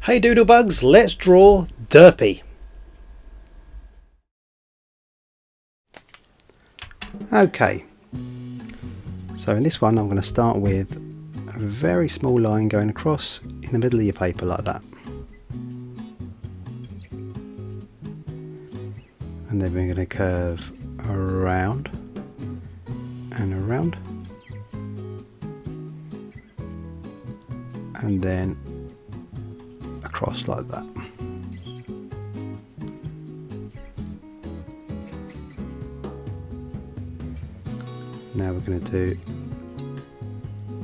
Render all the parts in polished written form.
Hey Doodlebugs, let's draw Derpy. Okay, so in this one I'm going to start with a very small line going across in the middle of your paper like that. And then we're going to curve around and around. And then across like that. Now we're going to do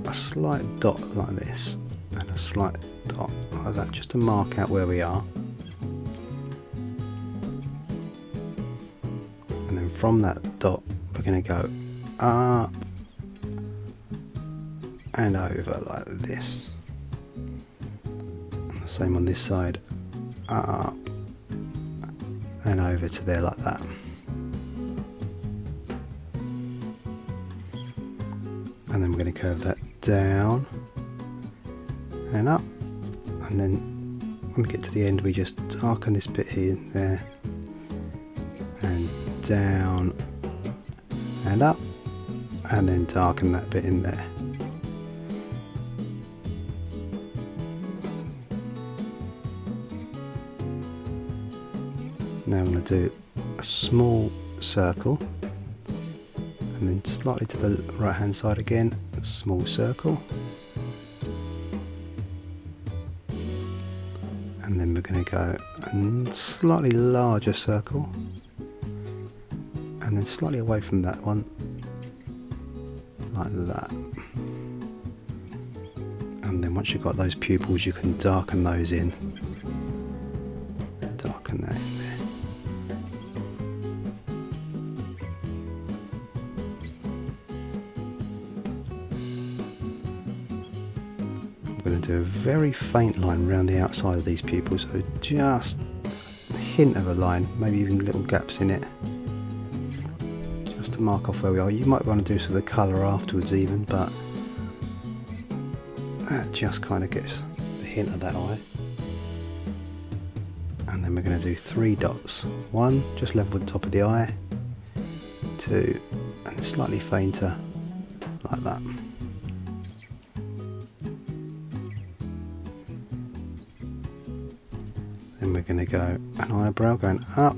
a slight dot like this and a slight dot like that just to mark out where we are. And then from that dot we're going to go up and over like this. Same on this side, up and over to there like that. And then we're going to curve that down and up, and then when we get to the end we just darken this bit here and there, and down and up, and then darken that bit in there. Now I'm going to do a small circle, and then slightly to the right hand side again, a small circle, and then we're going to go a slightly larger circle, and then slightly away from that one, like that. And then once you've got those pupils you can darken those in, darken that in there. I'm going to do a very faint line around the outside of these pupils, so just a hint of a line, maybe even little gaps in it, just to mark off where we are. You might want to do some of the colour afterwards even, but that just kind of gets the hint of that eye. And then we're going to do 3 dots. 1 just level with the top of the eye, 2 and slightly fainter like that. Then we're going to go an eyebrow going up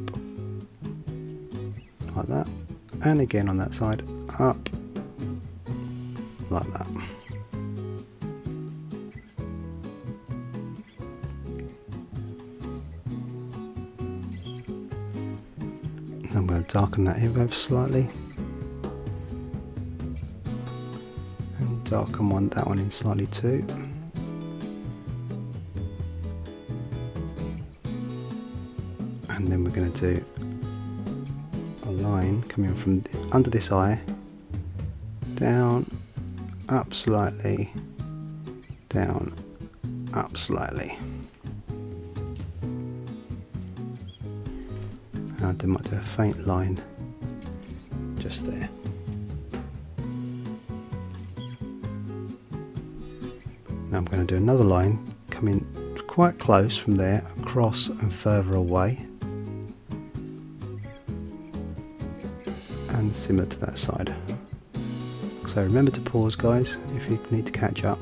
like that, and again on that side up like that. I'm going to darken that here ever slightly, and darken that one in slightly too. And then we're going to do a line coming from under this eye, down, up slightly, down, up slightly. And I might do a faint line just there. Now I'm going to do another line coming quite close from there, across and further away. And similar to that side. So remember to pause, guys, if you need to catch up.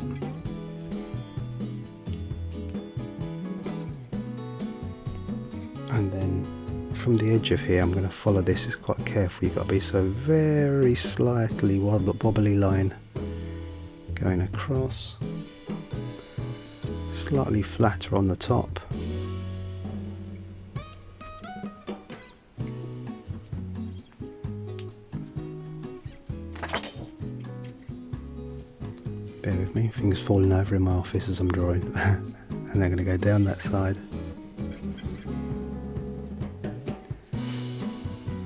And then from the edge of here I'm going to follow this. It's quite careful, you've got to be so very slightly wobbly line going across, slightly flatter on the top. Bear with me, things falling over in my office as I'm drawing. And they're going to go down that side.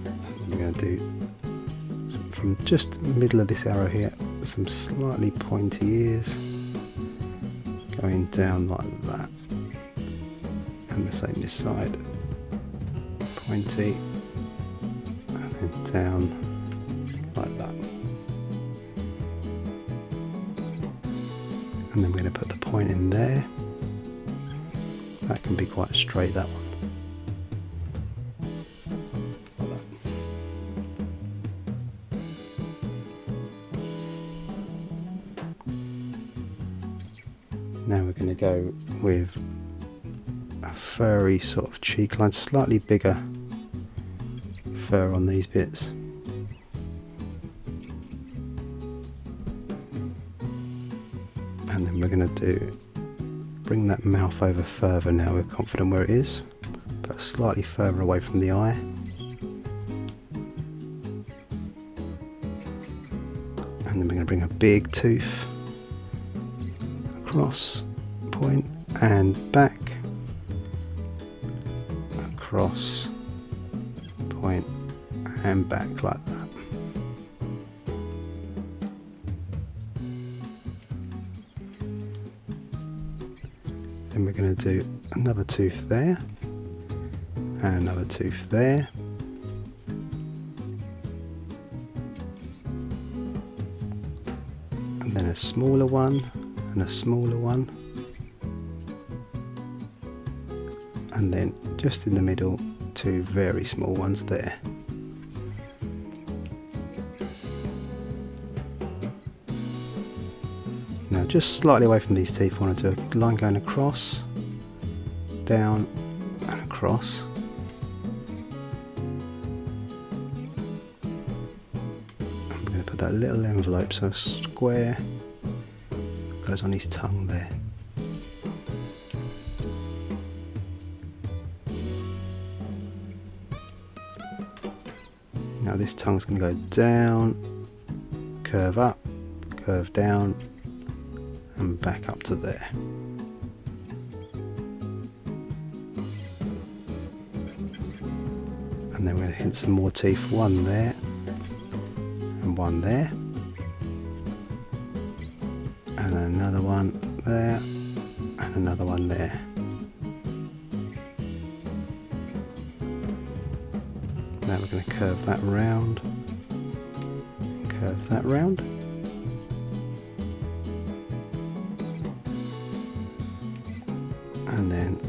And we're going to do, from just middle of this arrow here, some slightly pointy ears going down like that. And the same this side, pointy, and then down like that. And then we're going to put the point in there, That can be quite straight, that one. Now we're going to go with a furry sort of cheek line, slightly bigger fur on these bits. And then we're going to bring that mouth over further now we're confident where it is, but slightly further away from the eye. And then we're going to bring a big tooth across, point and back, across, point and back like that. Then we're going to do another tooth there and another tooth there. And then a smaller one and a smaller one. And then just in the middle, two very small ones there. Now just slightly away from these teeth, I want to do a line going across, down and across. I'm going to put that little envelope, so a square goes on his tongue there. Now this tongue's going to go down, curve up, curve down and back up to there. And then we're going to hint some more teeth, one there and one there. And another one there and another one there. Now we're going to curve that round, curve that round. And then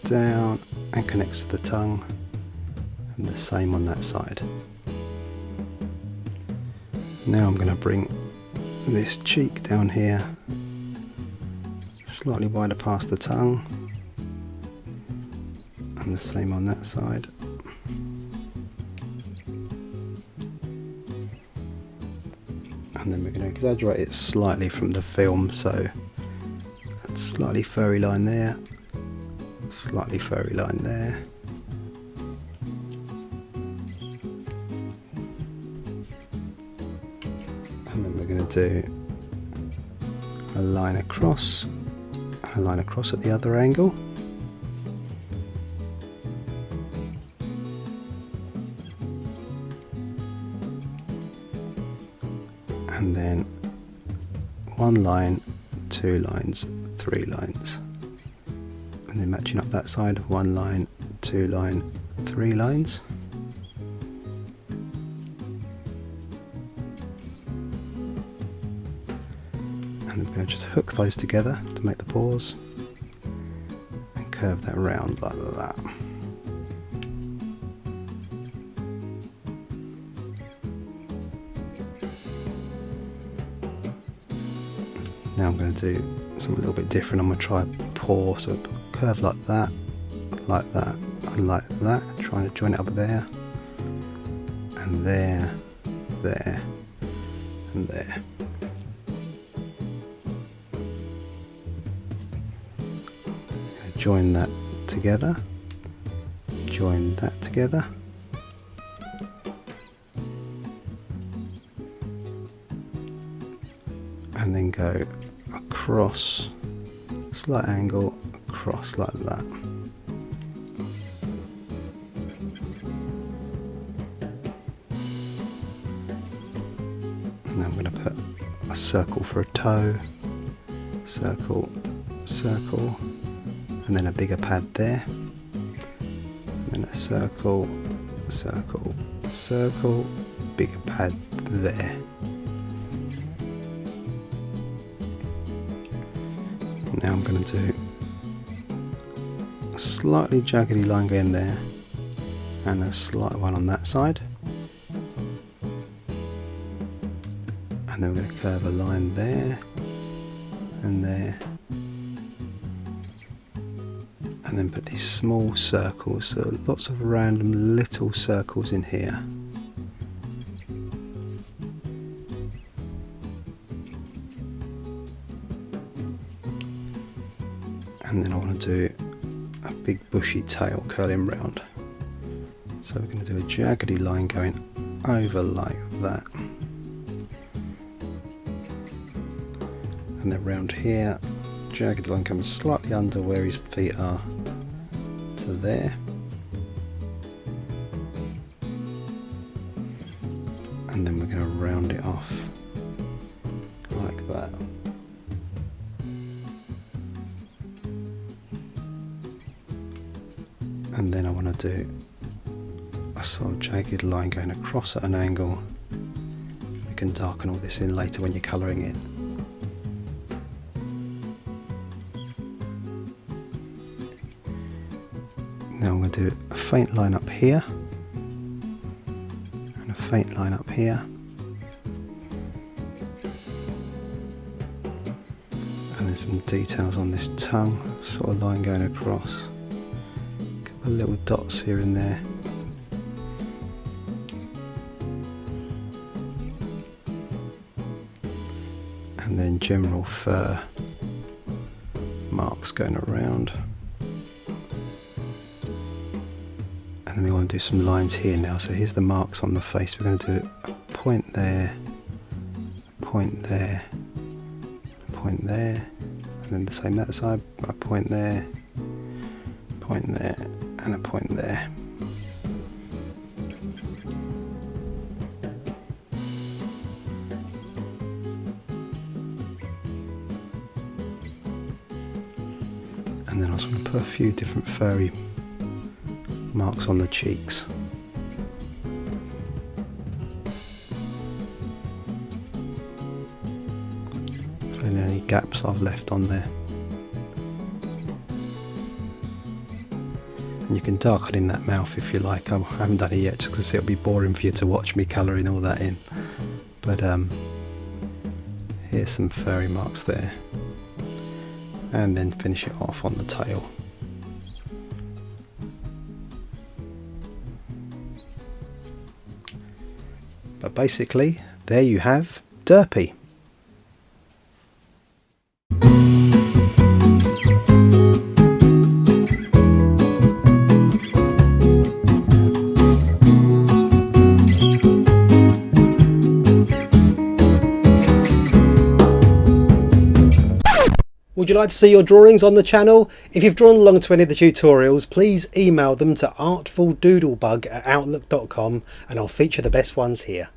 down and connects to the tongue, and the same on that side. Now I'm going to bring this cheek down here, slightly wider past the tongue, and the same on that side. And then we're going to exaggerate it slightly from the film, so a slightly furry line there, slightly furry line there. And then we're going to do a line across, and a line across at the other angle. And then one line, two lines, three lines. And then matching up that side, one line, two line, three lines. And we're going to just hook those together to make the paws and curve that round like that. Now I'm going to do something a little bit different. I'm going to try a paw, so curve like that, and like that, trying to join it up there, and there, there, and there. Join that together, join that together. And then go across, slight angle, across like that. And then I'm going to put a circle for a toe, circle, circle, and then a bigger pad there, and then a circle, circle, circle, bigger pad there. Now I'm going to do a slightly jaggedy line going there and a slight one on that side, and then we're going to curve a line there and there, and then put these small circles, so lots of random little circles in here. And then I want to do a big bushy tail curling round. So we're going to do a jaggedy line going over like that. And then round here, jagged line comes slightly under where his feet are to there. And then we're going to round it off like that. And then I want to do a sort of jagged line going across at an angle. You can darken all this in later when you're colouring it. Now I'm going to do a faint line up here and a faint line up here, and there's some details on this tongue, sort of line going across, a couple of little dots here and there. And then general fur marks going around. And then we want to do some lines here now. So here's the marks on the face. We're going to do a point there, a point there, a point there, and then the same that side, a point there, and a point there. And then I just want to put a few different furry marks on the cheeks. Filling any gaps I've left on there. And you can darken in that mouth if you like. I haven't done it yet just because it'll be boring for you to watch me colouring all that in. But here's some furry marks there. And then finish it off on the tail. But basically, there you have Derpy. Would you like to see your drawings on the channel? If you've drawn along to any of the tutorials, please email them to artfuldoodlebug@outlook.com and I'll feature the best ones here.